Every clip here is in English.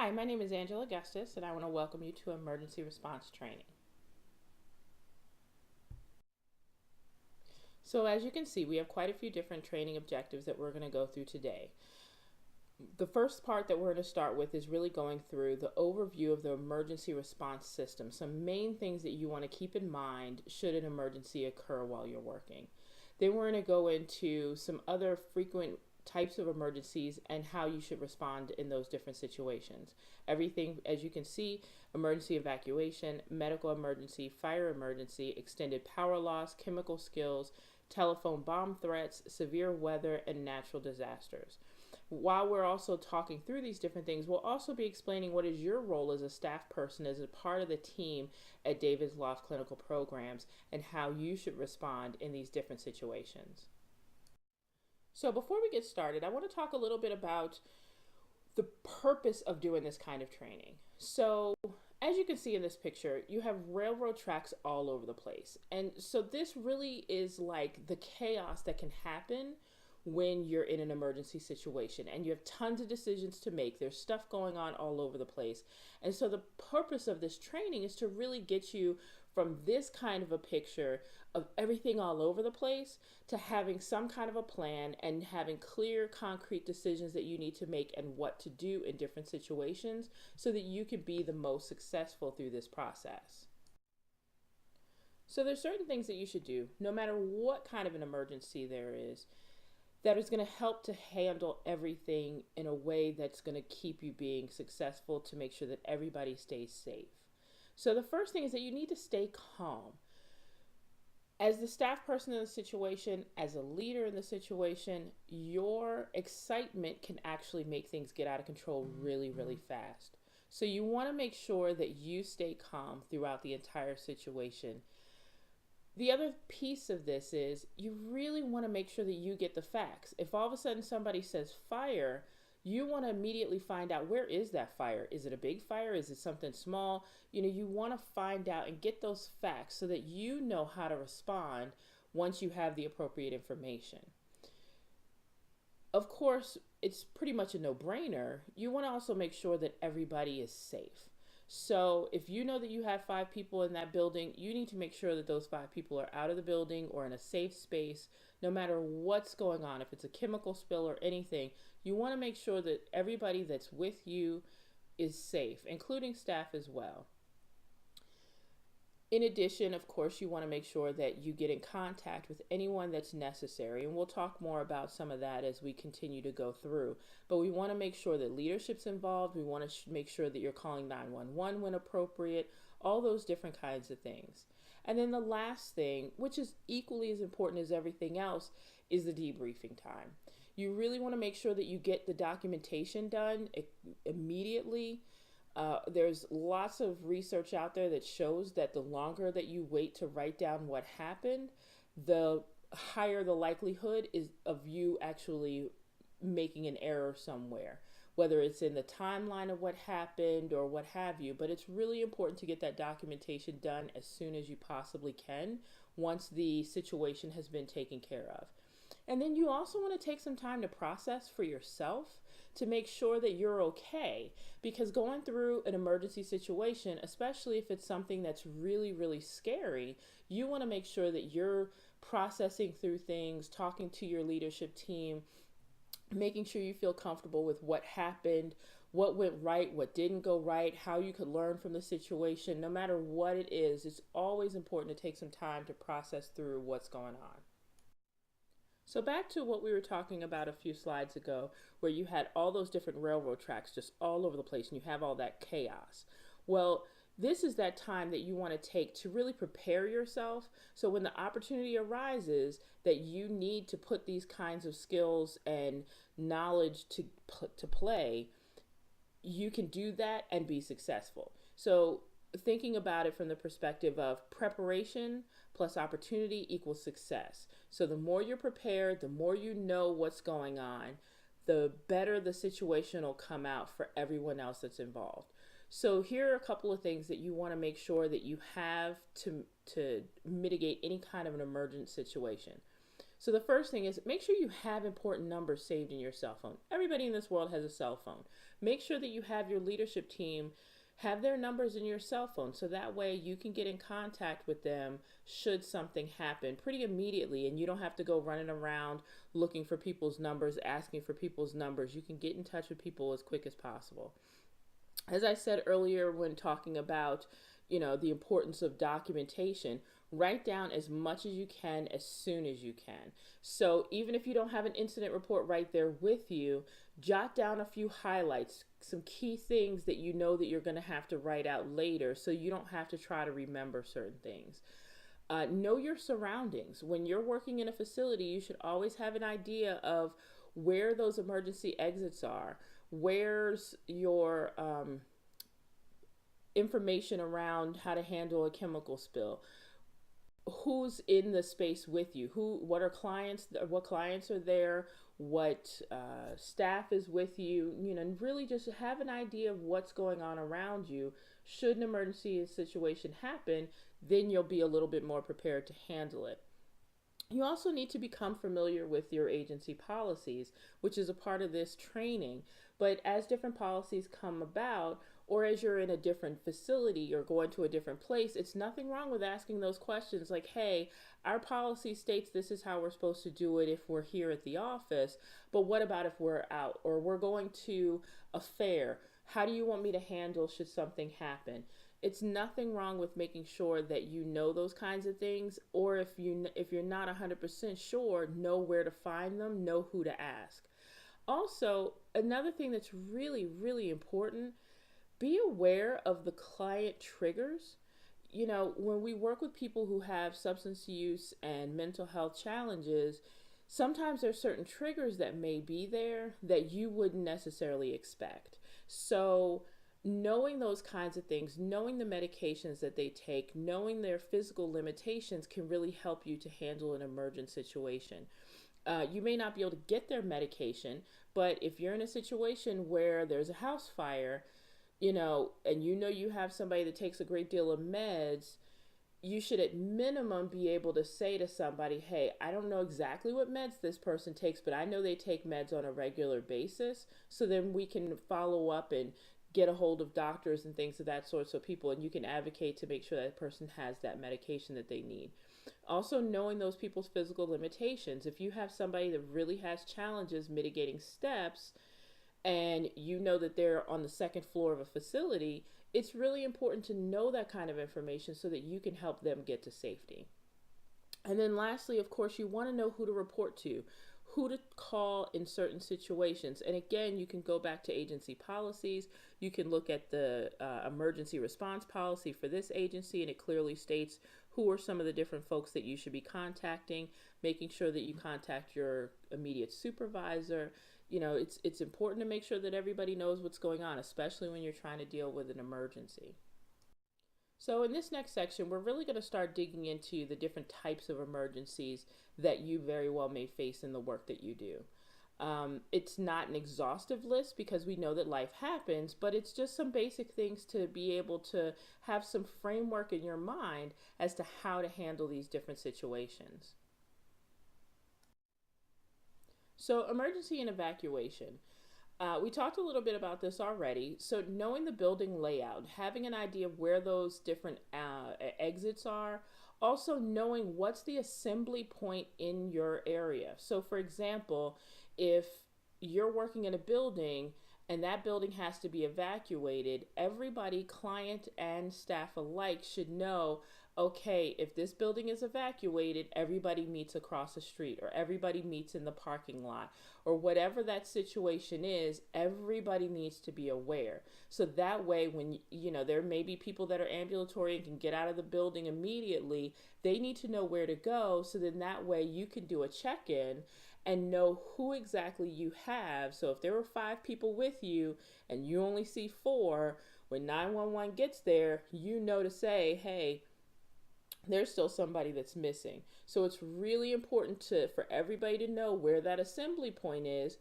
Hi, my name is Angela Augustus, and I want to welcome you to Emergency Response Training. So as you can see, we have quite a few different training objectives that we're going to go through today. The first part that we're going to start with is really going through the overview of the emergency response system, some main things that you want to keep in mind should an emergency occur while you're working. Then we're going to go into some other frequent types of emergencies and how you should respond in those different situations. Everything, as you can see, emergency evacuation, medical emergency, fire emergency, extended power loss, chemical skills, telephone bomb threats, severe weather, and natural disasters. While we're also talking through these different things, we'll also be explaining what is your role as a staff person, as a part of the team at David's Loft Clinical Programs, and how you should respond in these different situations. So before we get started, I want to talk a little bit about the purpose of doing this kind of training. So as you can see in this picture, you have railroad tracks all over the place. And so this really is like the chaos that can happen when you're in an emergency situation and you have tons of decisions to make. There's stuff going on all over the place. And so the purpose of this training is to really get you from this kind of a picture of everything all over the place to having some kind of a plan and having clear, concrete decisions that you need to make and what to do in different situations so that you can be the most successful through this process. So there's certain things that you should do, no matter what kind of an emergency there is, that is going to help to handle everything in a way that's going to keep you being successful to make sure that everybody stays safe. So the first thing is that you need to stay calm. As the staff person in the situation, as a leader in the situation, your excitement can actually make things get out of control really, really fast. So you want to make sure that you stay calm throughout the entire situation. The other piece of this is you really want to make sure that you get the facts. If all of a sudden somebody says fire, you want to immediately find out, where is that fire? Is it a big fire? Is it something small? You want to find out and get those facts so that you know how to respond once you have the appropriate information. Of course, it's pretty much a no-brainer. You want to also make sure that everybody is safe. So if you know that you have 5 people in that building, you need to make sure that those 5 people are out of the building or in a safe space, no matter what's going on. If it's a chemical spill or anything, you want to make sure that everybody that's with you is safe, including staff as well. In addition, of course, you want to make sure that you get in contact with anyone that's necessary. And we'll talk more about some of that as we continue to go through. But we want to make sure that leadership's involved. We want to make sure that you're calling 911 when appropriate, all those different kinds of things. And then the last thing, which is equally as important as everything else, is the debriefing time. You really want to make sure that you get the documentation done immediately. There's lots of research out there that shows that the longer that you wait to write down what happened, the higher the likelihood is of you actually making an error somewhere, whether it's in the timeline of what happened or what have you. But it's really important to get that documentation done as soon as you possibly can once the situation has been taken care of. And then you also want to take some time to process for yourself to make sure that you're okay, because going through an emergency situation, especially if it's something that's really, really scary, you want to make sure that you're processing through things, talking to your leadership team, making sure you feel comfortable with what happened, what went right, what didn't go right, how you could learn from the situation. No matter what it is, it's always important to take some time to process through what's going on. So back to what we were talking about a few slides ago, where you had all those different railroad tracks just all over the place and you have all that chaos. Well, this is that time that you want to take to really prepare yourself. So when the opportunity arises that you need to put these kinds of skills and knowledge to play, you can do that and be successful. So thinking about it from the perspective of preparation plus opportunity equals success. So the more you're prepared, the more you know what's going on, the better the situation will come out for everyone else that's involved. So here are a couple of things that you want to make sure that you have to mitigate any kind of an emergent situation. So the first thing is make sure you have important numbers saved in your cell phone. Everybody in this world has a cell phone. make sure that you have your leadership team have their numbers in your cell phone, so that way you can get in contact with them should something happen pretty immediately, and you don't have to go running around looking for people's numbers, asking for people's numbers. You can get in touch with people as quick as possible. As I said earlier when talking about, the importance of documentation, write down as much as you can as soon as you can. So even if you don't have an incident report right there with you, jot down a few highlights, some key things that you know that you're going to have to write out later, so you don't have to try to remember certain things. Know your surroundings. When you're working in a facility, you should always have an idea of where those emergency exits are. Where's your information around how to handle a chemical spill? Who's in the space with you? What clients are there? What staff is with you? And really just have an idea of what's going on around you. Should an emergency situation happen, then you'll be a little bit more prepared to handle it. You also need to become familiar with your agency policies, which is a part of this training. But as different policies come about, or as you're in a different facility or going to a different place, it's nothing wrong with asking those questions like, hey, our policy states this is how we're supposed to do it if we're here at the office, but what about if we're out or we're going to a fair? How do you want me to handle should something happen? It's nothing wrong with making sure that you know those kinds of things, or if you're not 100% sure, know where to find them, know who to ask. Also, another thing that's really, really important, be aware of the client triggers. When we work with people who have substance use and mental health challenges, sometimes there's certain triggers that may be there that you wouldn't necessarily expect. So knowing those kinds of things, knowing the medications that they take, knowing their physical limitations can really help you to handle an emergent situation. You may not be able to get their medication, but if you're in a situation where there's a house fire, and you have somebody that takes a great deal of meds, you should at minimum be able to say to somebody, hey, I don't know exactly what meds this person takes, but I know they take meds on a regular basis. So then we can follow up and get a hold of doctors and things of that sort, so people, and you can advocate to make sure that person has that medication that they need. Also, knowing those people's physical limitations. If you have somebody that really has challenges mitigating steps, and you know that they're on the second floor of a facility, it's really important to know that kind of information so that you can help them get to safety. And then lastly, of course, you want to know who to report to, who to call in certain situations. And again, you can go back to agency policies. You can look at the emergency response policy for this agency, and it clearly states who are some of the different folks that you should be contacting, making sure that you contact your immediate supervisor. It's important to make sure that everybody knows what's going on, especially when you're trying to deal with an emergency. So in this next section, we're really going to start digging into the different types of emergencies that you very well may face in the work that you do. It's not an exhaustive list because we know that life happens, but it's just some basic things to be able to have some framework in your mind as to how to handle these different situations. So emergency and evacuation. We talked a little bit about this already. So knowing the building layout, having an idea of where those different exits are, also knowing what's the assembly point in your area. So for example, if you're working in a building and that building has to be evacuated, everybody, client and staff alike, should know, okay, if this building is evacuated, everybody meets across the street, or everybody meets in the parking lot, or whatever that situation is, everybody needs to be aware. So that way, when there may be people that are ambulatory and can get out of the building immediately, they need to know where to go. So then that way you can do a check-in and know who exactly you have. So if there were 5 people with you and you only see 4, when 911 gets there, you know to say, hey, there's still somebody that's missing. So it's really important for everybody to know where that assembly point is,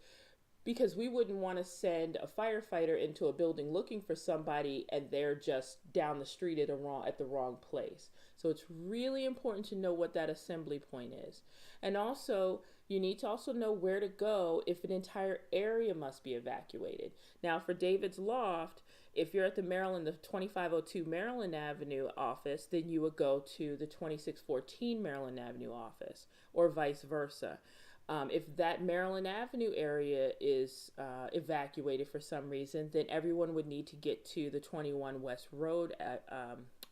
because we wouldn't want to send a firefighter into a building looking for somebody and they're just down the street at the wrong place. So it's really important to know what that assembly point is. And also, you need to also know where to go if an entire area must be evacuated. Now, for David's Loft, if you're at the 2502 Maryland Avenue office, then you would go to the 2614 Maryland Avenue office, or vice versa. If that Maryland Avenue area is evacuated for some reason, then everyone would need to get to the 21 West Road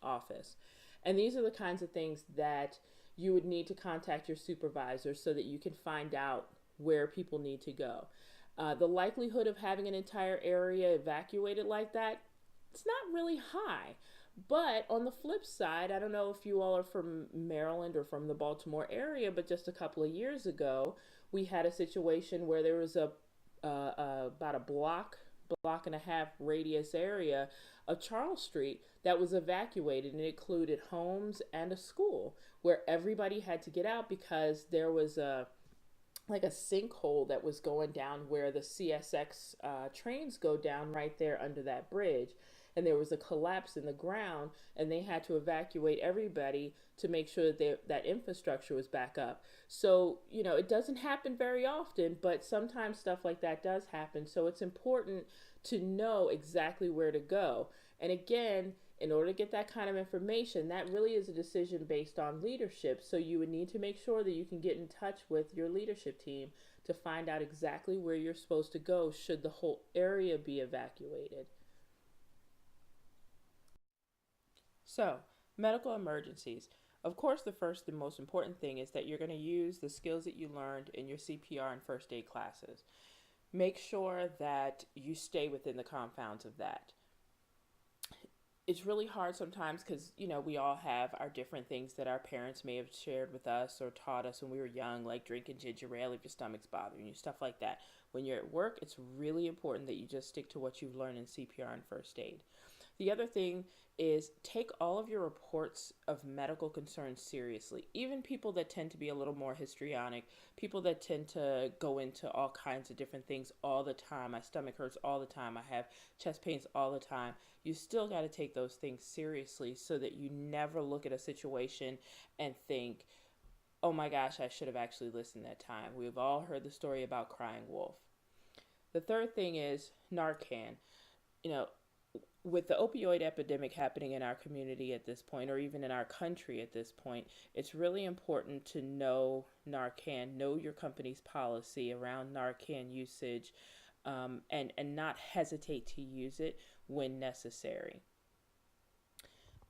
office. And these are the kinds of things that you would need to contact your supervisor so that you can find out where people need to go. The likelihood of having an entire area evacuated like that, it's not really high. But on the flip side, I don't know if you all are from Maryland or from the Baltimore area, but just a couple of years ago, we had a situation where there was about a block and a half radius area of Charles Street that was evacuated, and it included homes and a school where everybody had to get out because there was a sinkhole that was going down where the CSX trains go down right there under that bridge. And there was a collapse in the ground, and they had to evacuate everybody to make sure that that infrastructure was back up. So, it doesn't happen very often, but sometimes stuff like that does happen. So it's important to know exactly where to go. And again, in order to get that kind of information, that really is a decision based on leadership. So you would need to make sure that you can get in touch with your leadership team to find out exactly where you're supposed to go should the whole area be evacuated. So, medical emergencies. Of course, the first and most important thing is that you're going to use the skills that you learned in your CPR and first aid classes. Make sure that you stay within the confines of that. It's really hard sometimes because, we all have our different things that our parents may have shared with us or taught us when we were young, like drinking ginger ale if your stomach's bothering you, stuff like that. When you're at work, it's really important that you just stick to what you've learned in CPR and first aid. The other thing is take all of your reports of medical concerns seriously. Even people that tend to be a little more histrionic, people that tend to go into all kinds of different things all the time. My stomach hurts all the time. I have chest pains all the time. You still got to take those things seriously so that you never look at a situation and think, oh my gosh, I should have actually listened that time. We've all heard the story about crying wolf. The third thing is Narcan. With the opioid epidemic happening in our community at this point, or even in our country at this point, it's really important to know Narcan, know your company's policy around Narcan usage, and not hesitate to use it when necessary.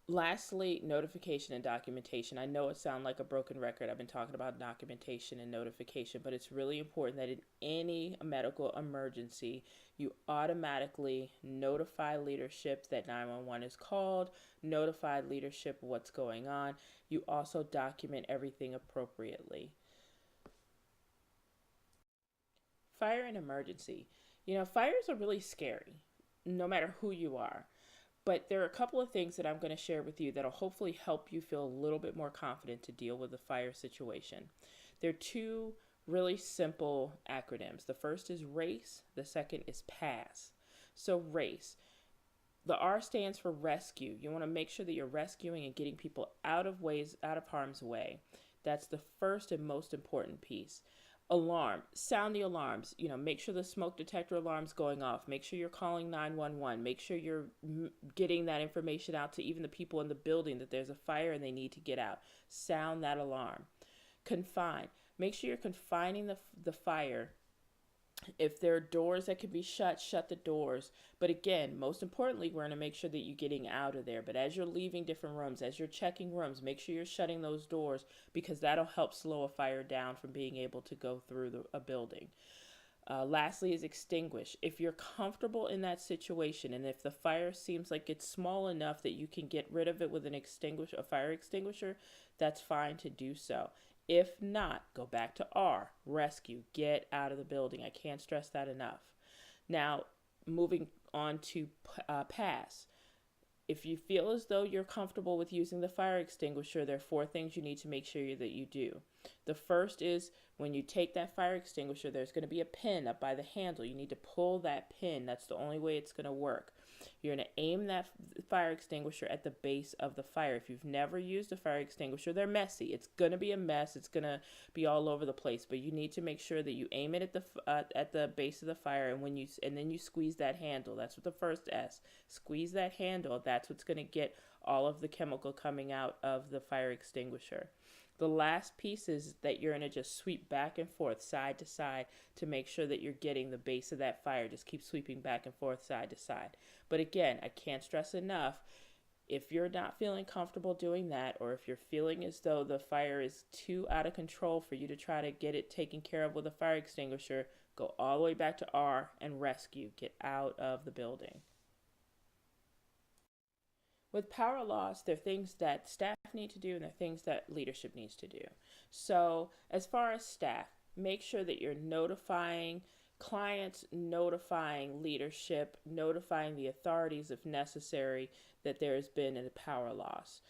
Lastly, notification and documentation. I know it sounds like a broken record. I've been talking about documentation and notification, but it's really important that in any medical emergency, you automatically notify leadership that 911 is called, notify leadership what's going on. You also document everything appropriately. Fire and emergency. Fires are really scary, no matter who you are. But there are a couple of things that I'm going to share with you that will hopefully help you feel a little bit more confident to deal with a fire situation. There are two really simple acronyms. The first is RACE, the second is PASS. So RACE, the R stands for rescue. You want to make sure that you're rescuing and getting people out of harm's way. That's the first and most important piece. Alarm, sound the alarms, make sure the smoke detector alarm's going off, make sure you're calling 911, make sure you're getting that information out to even the people in the building that there's a fire and they need to get out. Sound that alarm. Confine, make sure you're confining the fire. If there are doors that can be shut, shut the doors. But again, most importantly, we're going to make sure that you're getting out of there. But as you're leaving different rooms, as you're checking rooms, make sure you're shutting those doors because that'll help slow a fire down from being able to go through a building. Lastly is extinguish. If you're comfortable in that situation and if the fire seems like it's small enough that you can get rid of it with a fire extinguisher, that's fine to do so. If not, go back to R, rescue, get out of the building. I can't stress that enough. Now, moving on to PASS. If you feel as though you're comfortable with using the fire extinguisher, there are 4 things you need to make sure that you do. The first is when you take that fire extinguisher, there's going to be a pin up by the handle. You need to pull that pin. That's the only way it's going to work. You're going to aim that fire extinguisher at the base of the fire. If you've never used a fire extinguisher, they're messy. It's going to be a mess. It's going to be all over the place. But you need to make sure that you aim it at the base of the fire, and then you squeeze that handle. That's what the first S. Squeeze that handle. That's what's going to get all of the chemical coming out of the fire extinguisher. The last piece is that you're going to just sweep back and forth, side to side, to make sure that you're getting the base of that fire. Just keep sweeping back and forth, side to side. But again, I can't stress enough, if you're not feeling comfortable doing that, or if you're feeling as though the fire is too out of control for you to try to get it taken care of with a fire extinguisher, go all the way back to R and rescue. Get out of the building. With power loss, there are things that staff need to do and there are things that leadership needs to do. So as far as staff, make sure that you're notifying clients, notifying leadership, notifying the authorities if necessary that there has been a power loss.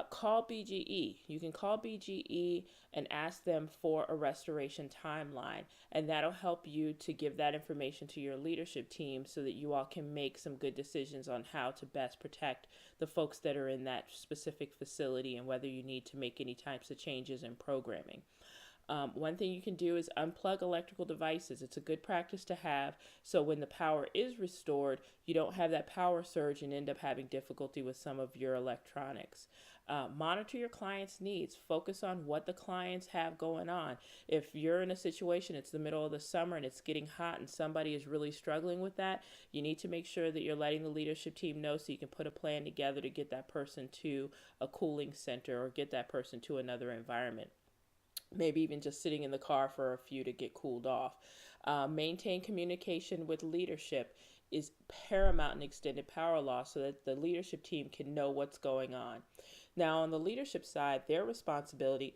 Call BGE. You can call BGE and ask them for a restoration timeline, and that'll help you to give that information to your leadership team so that you all can make some good decisions on how to best protect the folks that are in that specific facility and whether you need to make any types of changes in programming. One thing you can do is unplug electrical devices. It's a good practice to have, so when the power is restored, you don't have that power surge and end up having difficulty with some of your electronics. Monitor your clients' needs. Focus on what the clients have going on. If you're in a situation, it's the middle of the summer and it's getting hot and somebody is really struggling with that, you need to make sure that you're letting the leadership team know so you can put a plan together to get that person to a cooling center or get that person to another environment. Maybe even just sitting in the car for a few to get cooled off. Maintain communication with leadership is paramount in extended power loss so that the leadership team can know what's going on. Now, on the leadership side, their responsibility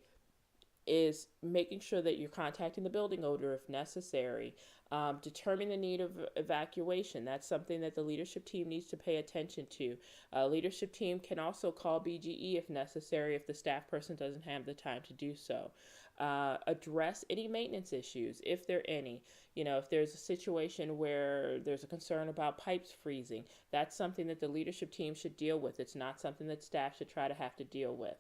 is making sure that you're contacting the building owner if necessary. Determine the need of evacuation. That's something that the leadership team needs to pay attention to. Leadership team can also call BGE if necessary if the staff person doesn't have the time to do so. Address any maintenance issues, if there are any. If there's a situation where there's a concern about pipes freezing, that's something that the leadership team should deal with. It's not something that staff should try to have to deal with.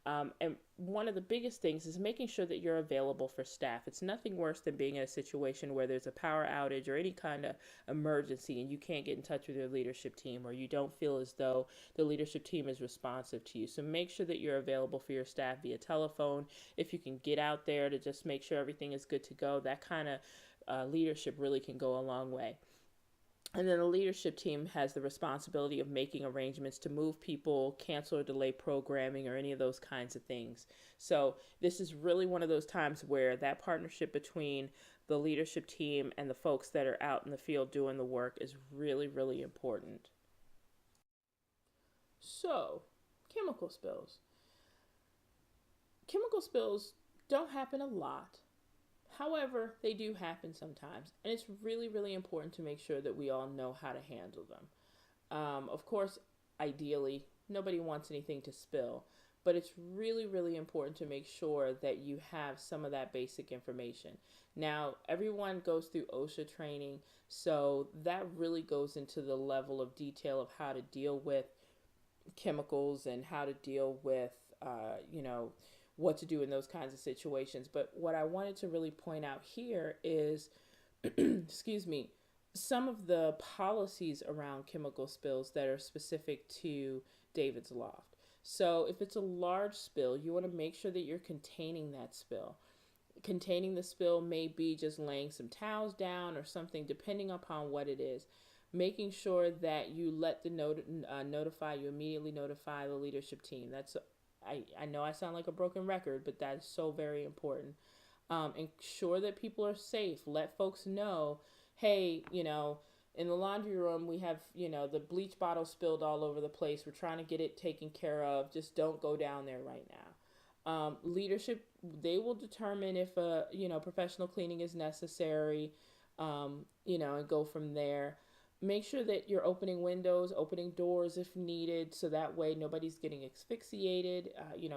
And one of the biggest things is making sure that you're available for staff. It's nothing worse than being in a situation where there's a power outage or any kind of emergency and you can't get in touch with your leadership team, or you don't feel as though the leadership team is responsive to you. So make sure that you're available for your staff via telephone. If you can get out there to just make sure everything is good to go, that kind of leadership really can go a long way. And then the leadership team has the responsibility of making arrangements to move people, cancel or delay programming, or any of those kinds of things. So this is really one of those times where that partnership between the leadership team and the folks that are out in the field doing the work is really, really important. So, chemical spills. Chemical spills don't happen a lot. However, they do happen sometimes, and it's really, really important to make sure that we all know how to handle them. Of course, ideally, nobody wants anything to spill, but it's really, really important to make sure that you have some of that basic information. Now, everyone goes through OSHA training, so that really goes into the level of detail of how to deal with chemicals and how to deal with, what to do in those kinds of situations. But what I wanted to really point out here is, excuse me, some of the policies around chemical spills that are specific to David's Loft. So if it's a large spill, you want to make sure that you're containing that spill. Containing the spill may be just laying some towels down or something, depending upon what it is. Making sure that you let the you immediately notify the leadership team. I know I sound like a broken record, but that is so very important. Ensure that people are safe. Let folks know, hey, in the laundry room, we have, the bleach bottle spilled all over the place. We're trying to get it taken care of. Just don't go down there right now. Leadership, they will determine if, professional cleaning is necessary, and go from there. Make sure that you're opening windows, opening doors if needed, so that way nobody's getting asphyxiated.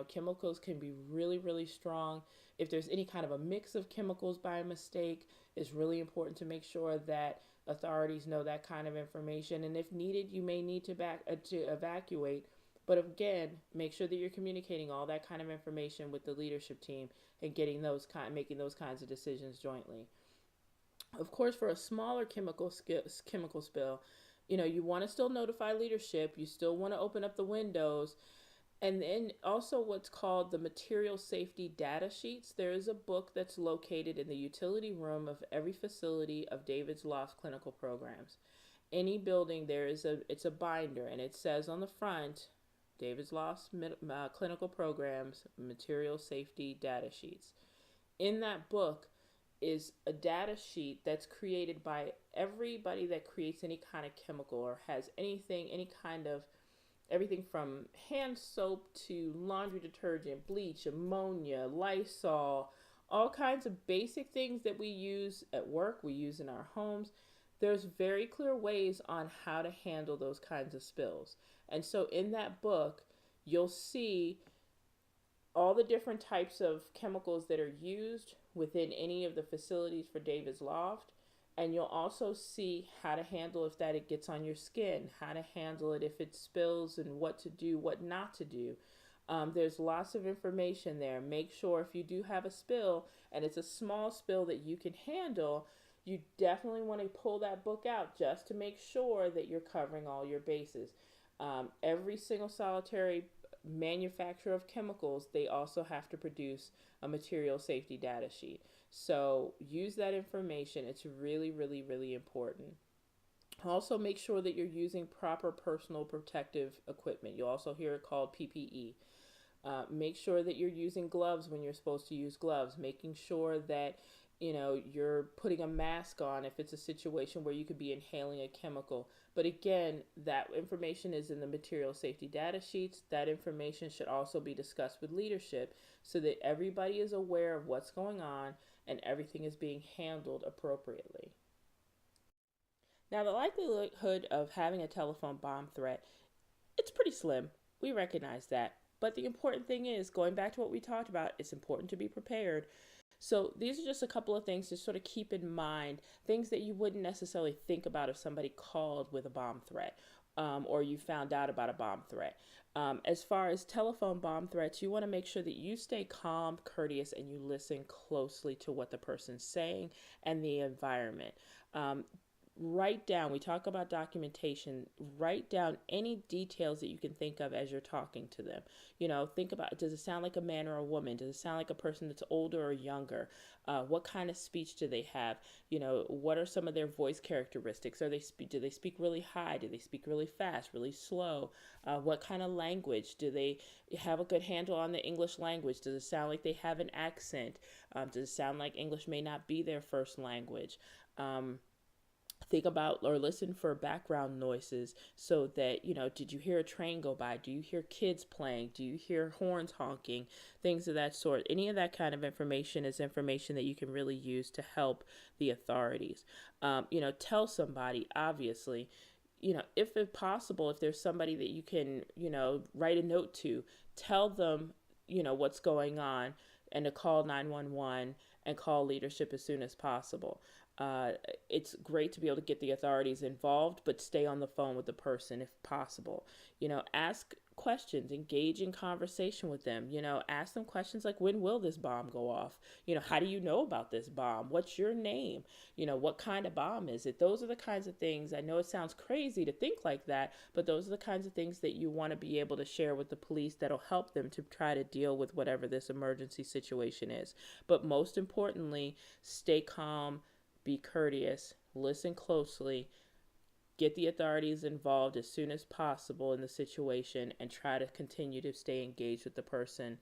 Chemicals can be really, really strong. If there's any kind of a mix of chemicals by mistake, it's really important to make sure that authorities know that kind of information. And if needed, you may need to evacuate. But again, make sure that you're communicating all that kind of information with the leadership team and making those kinds of decisions jointly. Of course, for a smaller chemical spill, you want to still notify leadership. You still want to open up the windows. And then also what's called the material safety data sheets. There is a book that's located in the utility room of every facility of David's Loft clinical programs. Any building, it's a binder, and it says on the front, David's Loft clinical programs, material safety data sheets. In that book is a data sheet that's created by everybody that creates any kind of chemical or has any kind of everything from hand soap to laundry detergent, bleach, ammonia, Lysol, all kinds of basic things that we use at work, we use in our homes. There's very clear ways on how to handle those kinds of spills. And so in that book, you'll see all the different types of chemicals that are used within any of the facilities for David's Loft. And you'll also see how to handle if it gets on your skin, how to handle it if it spills, and what to do, what not to do. There's lots of information there. Make sure if you do have a spill and it's a small spill that you can handle, you definitely want to pull that book out just to make sure that you're covering all your bases. Every single solitary manufacturer of chemicals, they also have to produce a material safety data sheet. So use that information. It's really, really, really important. Also, make sure that you're using proper personal protective equipment. You'll also hear it called PPE. Make sure that you're using gloves when you're supposed to use gloves, making sure that you're putting a mask on if it's a situation where you could be inhaling a chemical. But again, that information is in the material safety data sheets. That information should also be discussed with leadership so that everybody is aware of what's going on and everything is being handled appropriately. Now, the likelihood of having a telephone bomb threat, it's pretty slim. We recognize that. But the important thing is, going back to what we talked about, it's important to be prepared. So these are just a couple of things to sort of keep in mind, things that you wouldn't necessarily think about if somebody called with a bomb threat, or you found out about a bomb threat. As far as telephone bomb threats, you want to make sure that you stay calm, courteous, and you listen closely to what the person's saying and the environment. Write down, we talk about documentation, write down any details that you can think of as you're talking to them. Think about, does it sound like a man or a woman? Does it sound like a person that's older or younger? What kind of speech do they have? What are some of their voice characteristics? Do they speak really high? Do they speak really fast, really slow? What kind of language? Do they have a good handle on the English language? Does it sound like they have an accent? Does it sound like English may not be their first language? Think about or listen for background noises so that, did you hear a train go by? Do you hear kids playing? Do you hear horns honking? Things of that sort. Any of that kind of information is information that you can really use to help the authorities. Tell somebody, obviously, if it's possible, if there's somebody that you can, write a note to, tell them, what's going on and to call 911 and call leadership as soon as possible. It's great to be able to get the authorities involved, but stay on the phone with the person if possible. Ask questions, engage in conversation with them. Ask them questions like, when will this bomb go off? How do you know about this bomb? What's your name? What kind of bomb is it? Those are the kinds of things. I know it sounds crazy to think like that, but those are the kinds of things that you want to be able to share with the police that'll help them to try to deal with whatever this emergency situation is. But most importantly, stay calm, be courteous, listen closely, get the authorities involved as soon as possible in the situation, and try to continue to stay engaged with the person.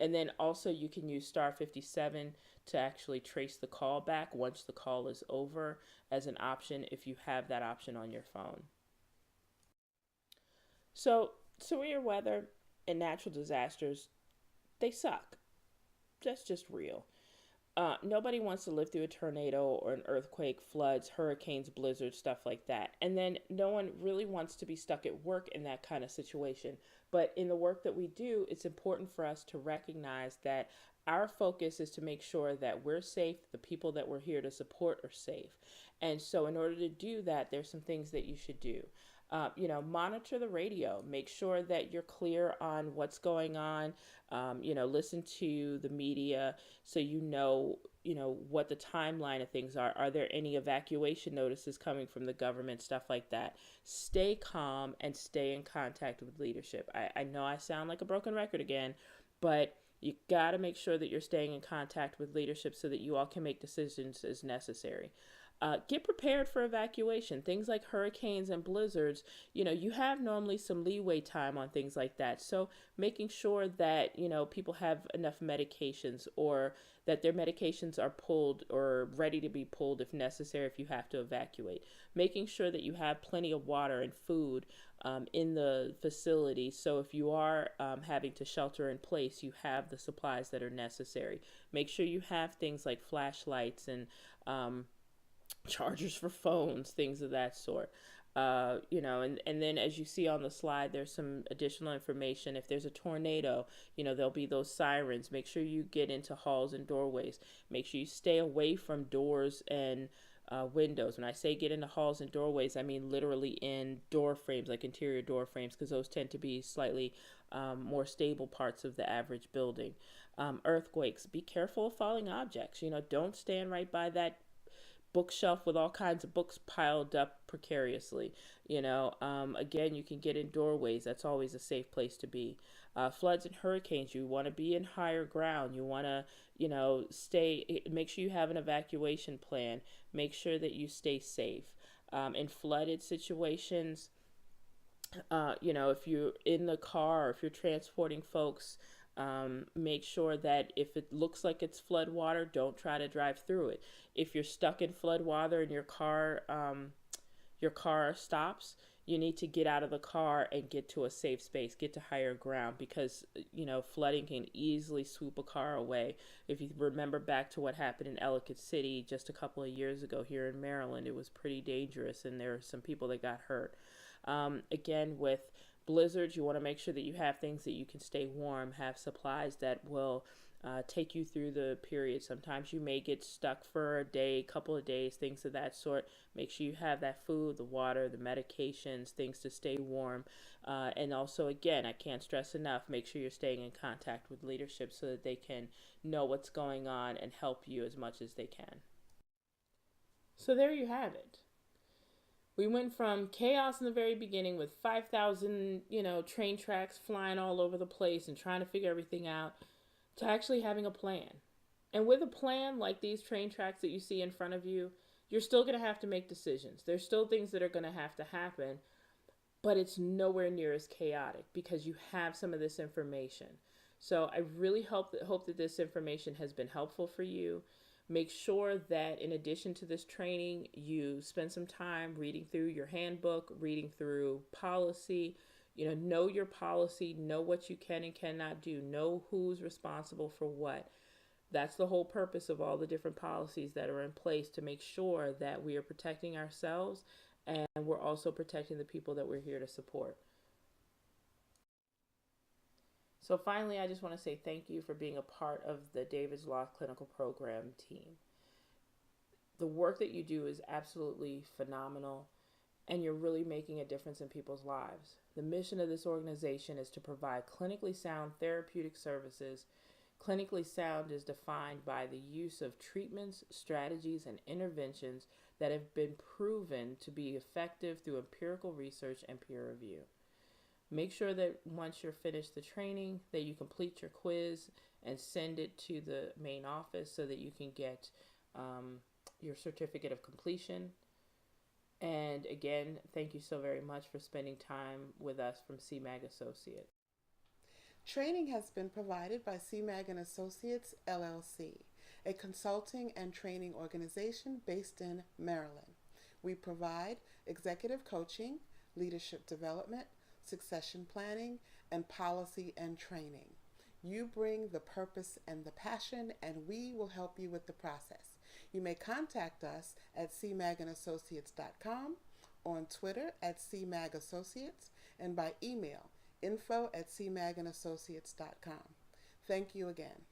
And then also you can use star 57 to actually trace the call back once the call is over as an option if you have that option on your phone. So severe weather and natural disasters, they suck. That's just real. Nobody wants to live through a tornado or an earthquake, floods, hurricanes, blizzards, stuff like that. And then no one really wants to be stuck at work in that kind of situation. But in the work that we do, it's important for us to recognize that our focus is to make sure that we're safe, the people that we're here to support are safe. And so, in order to do that, there's some things that you should do. Monitor the radio. Make sure that you're clear on what's going on. Listen to the media so what the timeline of things are. Are there any evacuation notices coming from the government, stuff like that? Stay calm and stay in contact with leadership. I know I sound like a broken record again, but you got to make sure that you're staying in contact with leadership so that you all can make decisions as necessary. Get prepared for evacuation. Things like hurricanes and blizzards, you have normally some leeway time on things like that. So making sure that, people have enough medications or that their medications are pulled or ready to be pulled if necessary if you have to evacuate. Making sure that you have plenty of water and food in the facility. So if you are having to shelter in place, you have the supplies that are necessary. Make sure you have things like flashlights and chargers for phones, things of that sort. And then as you see on the slide, there's some additional information. If there's a tornado, there'll be those sirens. Make sure you get into halls and doorways. Make sure you stay away from doors and windows. When I say get into halls and doorways, I mean literally in door frames, like interior door frames, because those tend to be slightly more stable parts of the average building. Earthquakes, be careful of falling objects. Don't stand right by that bookshelf with all kinds of books piled up precariously. Again, you can get in doorways. That's always a safe place to be. Floods and hurricanes, you want to be in higher ground. You want to, make sure you have an evacuation plan. Make sure that you stay safe. In flooded situations, if you're in the car or if you're transporting folks, make sure that if it looks like it's flood water, don't try to drive through it. If you're stuck in flood water and your car stops, you need to get out of the car and get to a safe space, get to higher ground, because flooding can easily swoop a car away. If you remember back to what happened in Ellicott City just a couple of years ago here in Maryland, it was pretty dangerous and there were some people that got hurt. Again, with blizzards, you want to make sure that you have things that you can stay warm, have supplies that will take you through the period. Sometimes you may get stuck for a day, couple of days, things of that sort. Make sure you have that food, the water, the medications, things to stay warm. And also, again, I can't stress enough, make sure you're staying in contact with leadership so that they can know what's going on and help you as much as they can. So there you have it. We went from chaos in the very beginning with 5,000, train tracks flying all over the place and trying to figure everything out to actually having a plan. And with a plan like these train tracks that you see in front of you, you're still going to have to make decisions. There's still things that are going to have to happen, but it's nowhere near as chaotic because you have some of this information. So I really hope that this information has been helpful for you. Make sure that in addition to this training, you spend some time reading through your handbook, reading through policy, know your policy, know what you can and cannot do, know who's responsible for what. That's the whole purpose of all the different policies that are in place, to make sure that we are protecting ourselves and we're also protecting the people that we're here to support. So finally, I just want to say thank you for being a part of the David's Law Clinical Program team. The work that you do is absolutely phenomenal, and you're really making a difference in people's lives. The mission of this organization is to provide clinically sound therapeutic services. Clinically sound is defined by the use of treatments, strategies, and interventions that have been proven to be effective through empirical research and peer review. Make sure that once you're finished the training, that you complete your quiz and send it to the main office so that you can get your certificate of completion. And again, thank you so very much for spending time with us from CMAG Associates. Training has been provided by CMAG and Associates, LLC, a consulting and training organization based in Maryland. We provide executive coaching, leadership development, succession planning, and policy and training. You bring the purpose and the passion, and we will help you with the process. You may contact us at cmaganassociates.com, on Twitter at cmagassociates, and by email info@cmaganassociates.com. Thank you again.